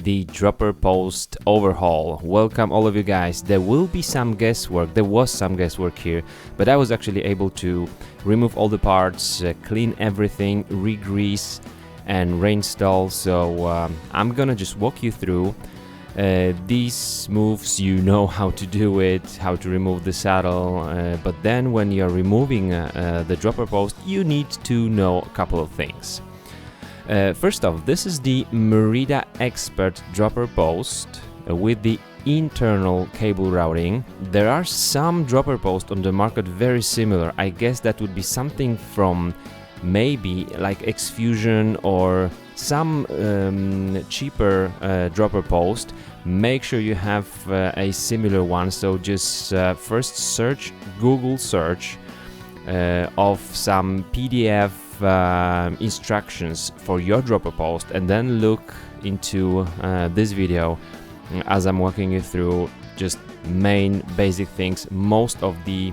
the dropper post overhaul. Welcome all of you guys. There will be some guesswork. There was some guesswork here, but I was actually able to remove all the parts, clean everything, re-grease and reinstall. So I'm gonna just walk you through these moves. You know how to do it, how to remove the saddle, but then when you're removing the dropper post, you need to know a couple of things. First off, this is the Merida Expert dropper post with the internal cable routing. There are some dropper posts on the market very similar. I guess that would be something from maybe like Xfusion or some cheaper dropper post. Make sure you have a similar one. So just first search, Google search of some PDF instructions for your dropper post, and then look into this video as I'm walking you through just main basic things most of the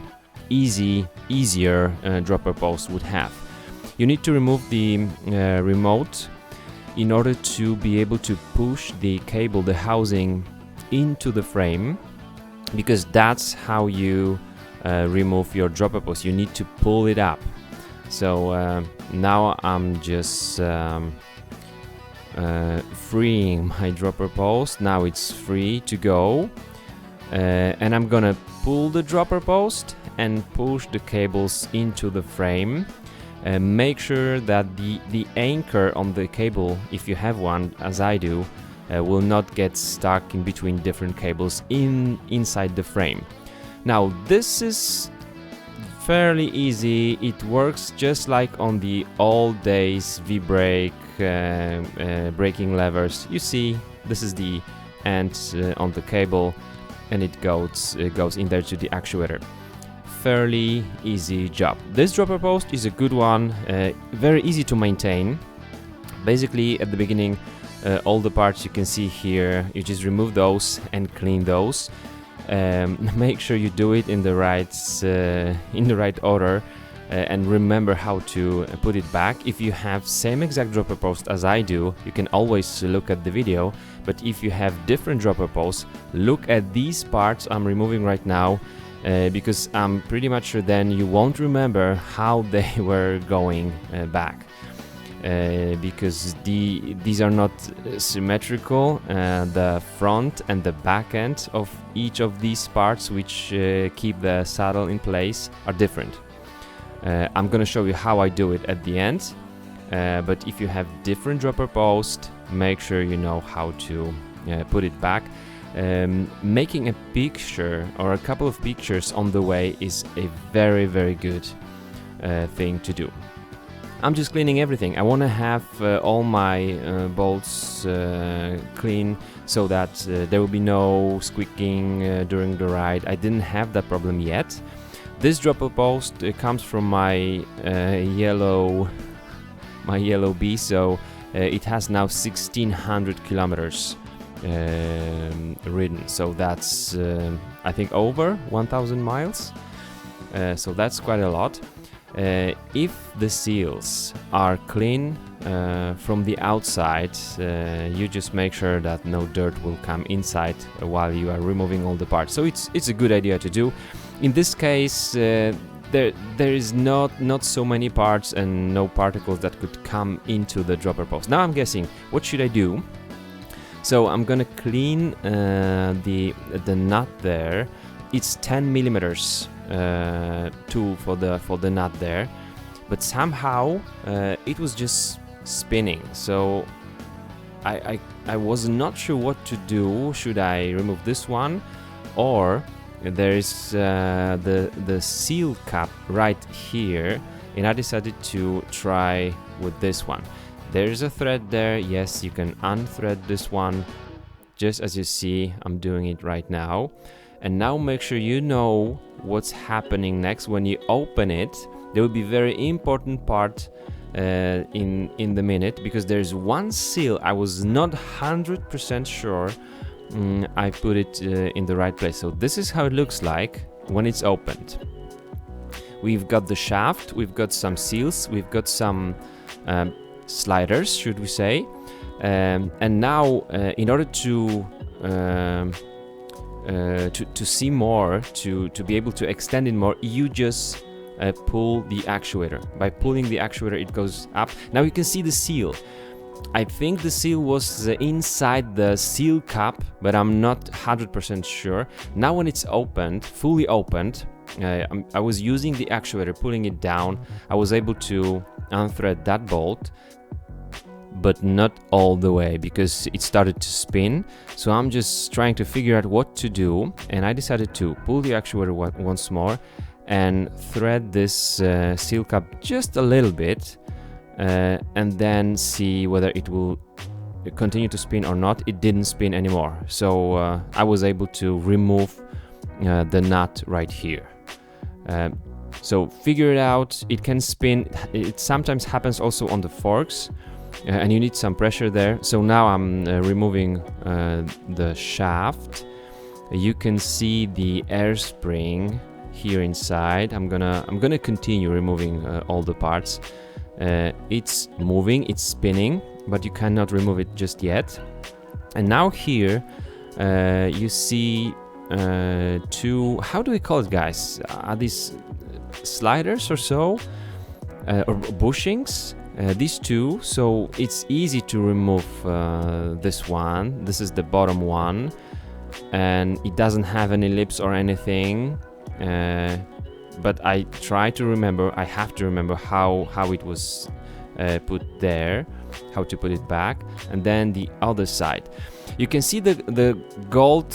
easier dropper posts would have. You need to remove the remote in order to be able to push the cable, the housing, into the frame, because that's how you remove your dropper post. You need to pull it up. So now I'm just freeing my dropper post. Now it's free to go, and I'm gonna pull the dropper post and push the cables into the frame. Make sure that the anchor on the cable, if you have one, as I do, will not get stuck in between different cables inside the frame. Now this is fairly easy. It works just like on the old days V-brake braking levers. You see, this is the end on the cable, and it goes in there to the actuator. Fairly easy job. This dropper post is a good one, very easy to maintain. Basically, at the beginning, all the parts you can see here, you just remove those and clean those. Make sure you do it in the right order, and remember how to put it back. If you have same exact dropper post as I do, you can always look at the video, but if you have different dropper posts, look at these parts I'm removing right now, because I'm pretty much sure then you won't remember how they were going back. Because these are not symmetrical. The front and the back end of each of these parts, which keep the saddle in place, are different. I'm gonna show you how I do it at the end, but if you have different dropper post, make sure you know how to put it back. Making a picture or a couple of pictures on the way is a very good thing to do. I'm just cleaning everything. I want to have all my bolts clean, so that there will be no squeaking during the ride. I didn't have that problem yet. This dropper post comes from my yellow bee, so it has now 1600 kilometers ridden. So that's I think over 1000 miles. So that's quite a lot. If the seals are clean from the outside, you just make sure that no dirt will come inside while you are removing all the parts. So it's a good idea to do. In this case, there is not so many parts and no particles that could come into the dropper post. Now I'm guessing, what should I do? So I'm gonna clean the nut there. It's 10 millimeters tool for the nut there, but somehow it was just spinning. So I was not sure what to do. Should I remove this one, or there is the seal cap right here, and I decided to try with this one. There's a thread there. Yes, you can unthread this one, just as you see I'm doing it right now. And now make sure you know what's happening next. When you open it, there will be very important part in the minute, because there's one seal I was not 100% sure I put it in the right place. So this is how it looks like when it's opened. We've got the shaft, we've got some seals, we've got some sliders, should we say. And now, in order to see more, to be able to extend it more, you just pull the actuator. By pulling the actuator, it goes up. Now you can see the seal. I think the seal was inside the seal cup, but I'm not 100% sure. Now when it's opened, fully opened, I was using the actuator, pulling it down. I was able to unthread that bolt, but not all the way because it started to spin. So I'm just trying to figure out what to do, and I decided to pull the actuator once more and thread this seal cup just a little bit, and then see whether it will continue to spin or not. It didn't spin anymore, so I was able to remove the nut right here. So figure it out. It can spin. It sometimes happens also on the forks, and you need some pressure there. So now I'm removing the shaft. You can see the air spring here inside. I'm gonna continue removing all the parts. It's moving, it's spinning, but you cannot remove it just yet. And now here you see two, how do we call it, guys? Are these sliders or so? Or bushings? These two, so it's easy to remove this one. This is the bottom one, and it doesn't have any lips or anything. But I try to remember, I have to remember how it was put there, how to put it back. And then the other side, you can see the gold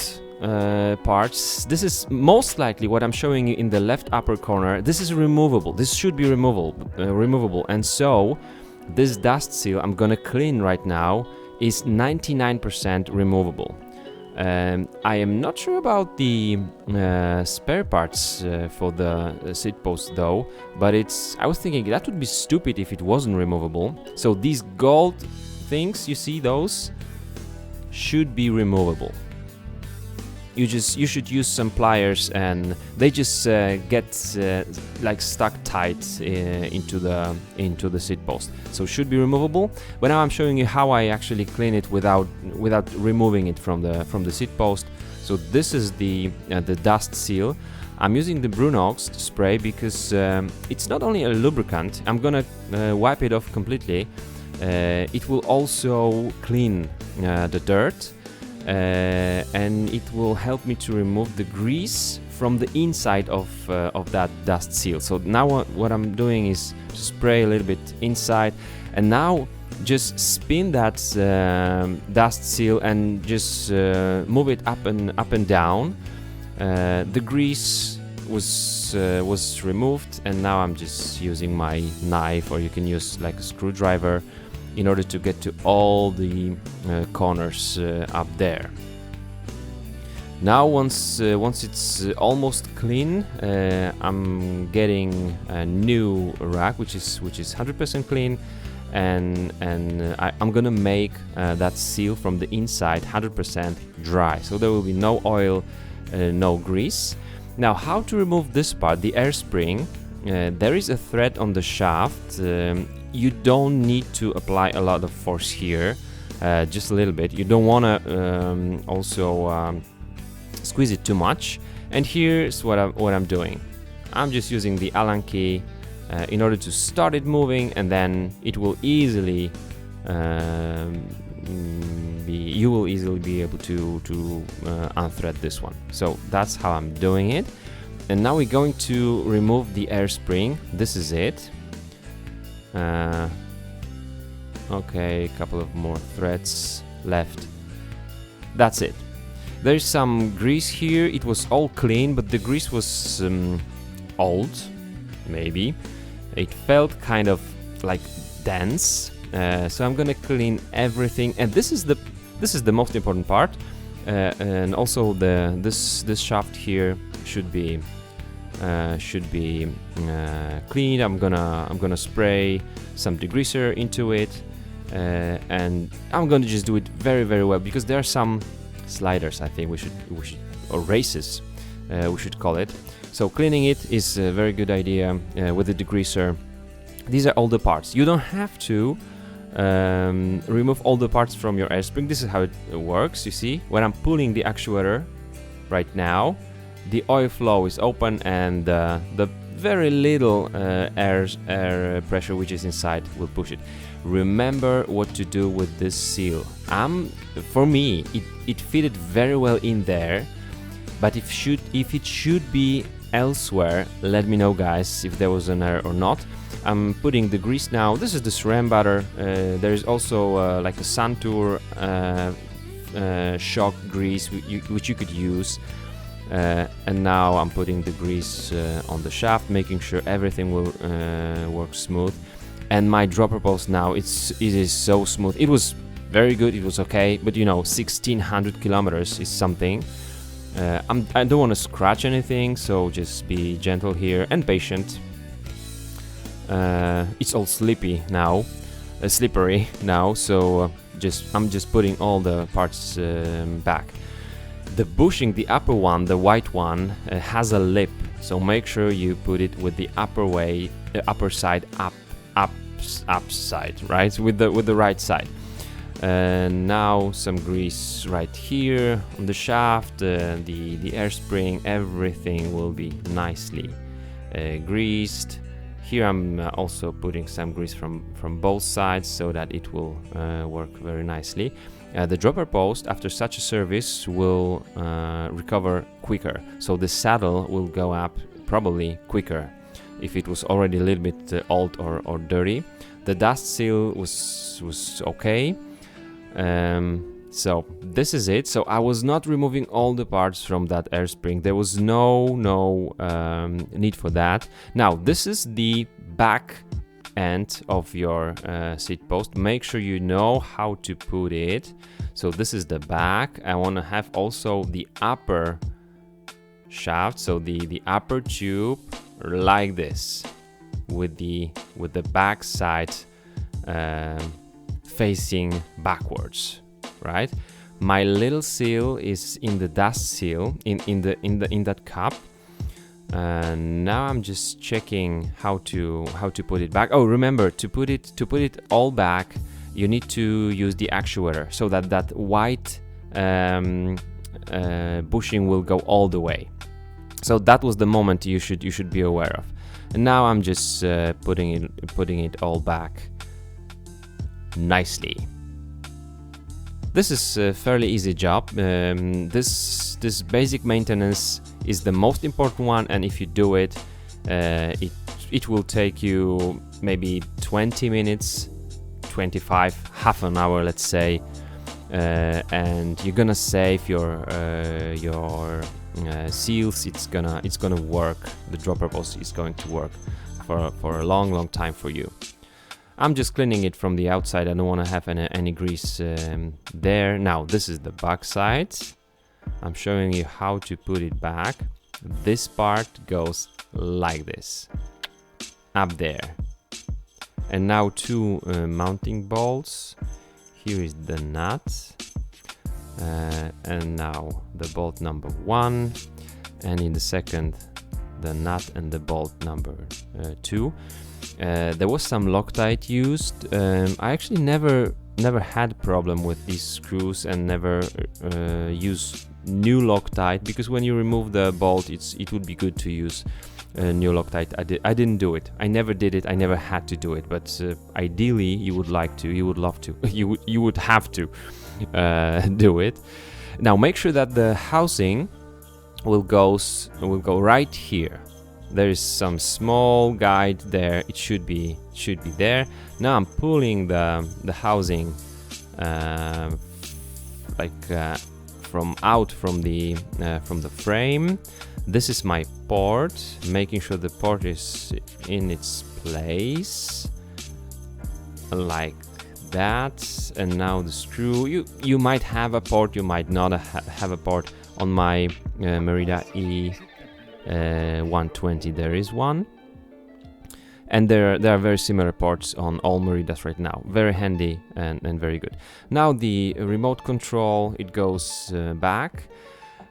parts. This is most likely what I'm showing you in the left upper corner. This is removable. This should be removable. And so this dust seal I'm gonna clean right now is 99% removable. I am not sure about the spare parts for the seat post though, but I was thinking that would be stupid if it wasn't removable. So these gold things, you see those, should be removable. You should use some pliers, and they just get like stuck tight into the seat post. So should be removable. But now I'm showing you how I actually clean it without removing it from the seat post. So this is the dust seal. I'm using the Brunox spray because it's not only a lubricant. I'm gonna wipe it off completely. It will also clean the dirt. And it will help me to remove the grease from the inside of that dust seal. So now what I'm doing is to spray a little bit inside, and now just spin that dust seal and just move it up and down. The grease was removed, and now I'm just using my knife, or you can use like a screwdriver, in order to get to all the corners up there. Now once it's almost clean, I'm getting a new rack which is 100% clean, and I'm gonna make that seal from the inside 100% dry, so there will be no oil, no grease. Now how to remove this part, the air spring. There is a thread on the shaft. You don't need to apply a lot of force here, just a little bit. You don't want to also squeeze it too much. And here's what I'm doing. I'm just using the Allen key in order to start it moving, and then it will easily you will easily be able to unthread this one. So that's how I'm doing it. And now we're going to remove the air spring. This is it. Okay, a couple of more threads left. That's it. There's some grease here. It was all clean, but the grease was old, maybe. It felt kind of like dense. So I'm gonna clean everything, and this is the most important part. And also this shaft here should be cleaned. I'm gonna spray some degreaser into it, and I'm gonna just do it very, very well, because there are some sliders, I think we should or races, we should call it. So cleaning it is a very good idea with the degreaser. These are all the parts. You don't have to remove all the parts from your air spring. This is how it works. You see, when I'm pulling the actuator right now, the oil flow is open, and the very little air pressure which is inside will push it. Remember what to do with this seal. For me, it fitted very well in there, but if it should be elsewhere, let me know, guys, if there was an error or not. I'm putting the grease now. This is the SRAM butter. There is also like a Santur shock grease which you could use. And now I'm putting the grease on the shaft, making sure everything will work smooth. And my dropper post now, it is so smooth. It was very good, it was okay, but you know, 1600 kilometers is something. I don't want to scratch anything, so just be gentle here and patient. It's all slippery now, so I'm just putting all the parts back. The bushing, the upper one, the white one, has a lip, so make sure you put it with the upper side up side, right? With the right side. Now some grease right here on the shaft, the air spring, everything will be nicely greased. Here I'm also putting some grease from both sides so that it will work very nicely. The dropper post after such a service will recover quicker, so the saddle will go up probably quicker if it was already a little bit old or dirty. The dust seal was okay. So this is it. So I was not removing all the parts from that air spring. There was no need for that. Now this is the back end of your seat post. Make sure you know how to put it. So this is the back. I want to have also the upper shaft, so the upper tube like this, with the back side facing backwards, right? My little seal is in the dust seal in that cup. Now I'm just checking how to put it back. Oh, remember to put it all back, you need to use the actuator so that white bushing will go all the way. So that was the moment you should be aware of. And now I'm just putting it all back nicely. This is a fairly easy job. This basic maintenance is the most important one, and if you do it, it will take you maybe 20 minutes, 25, half an hour, let's say, and you're gonna save your seals. It's gonna work. The dropper post is going to work for a long time for you. I'm just cleaning it from the outside. I don't want to have any grease there. Now this is the back side. I'm showing you how to put it back. This part goes like this, up there. And now two mounting bolts. Here is the nut. And now the bolt number 1. And in the second, the nut and the bolt number 2. There was some Loctite used. I actually never had problem with these screws and never use new Loctite, because when you remove the bolt, it would be good to use new Loctite. I didn't do it. I never did it. I never had to do it. But ideally, you would like to. You would love to. you would have to do it. Now make sure that the housing will go right here. There is some small guide there. It should be there. Now I'm pulling the housing from the frame. This is my port, making sure the port is in its place like that. And now the screw. You might have a port, you might not have a port. On my Merida E120 there is one, and there are very similar ports on all Meridas right now. Very handy and very good. Now the remote control, it goes back.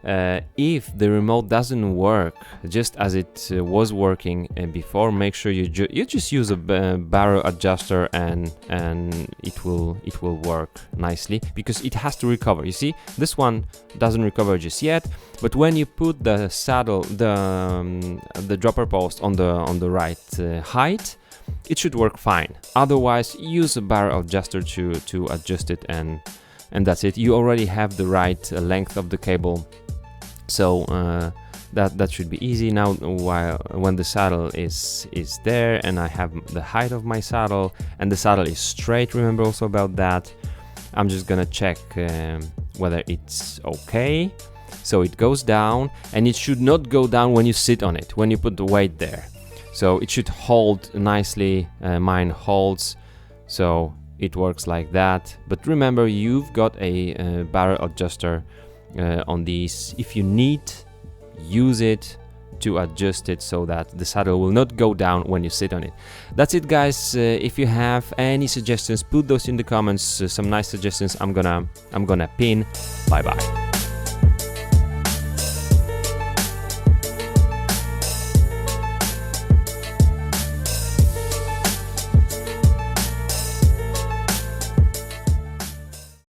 If the remote doesn't work just as it was working before, make sure you just use a barrel adjuster, and it will work nicely, because it has to recover. You see, this one doesn't recover just yet, but when you put the saddle, the dropper post on the right height, it should work fine. Otherwise, use a barrel adjuster to adjust it, and that's it. You already have the right length of the cable, so that should be easy. Now, when the saddle is there, and I have the height of my saddle, and the saddle is straight, remember also about that, I'm just gonna check whether it's okay. So it goes down, and it should not go down when you sit on it, when you put the weight there. So it should hold nicely. Mine holds, so it works like that. But remember, you've got a barrel adjuster on these. If you need, use it to adjust it so that the saddle will not go down when you sit on it. That's it, guys. If you have any suggestions, put those in the comments. Some nice suggestions I'm gonna pin. Bye bye.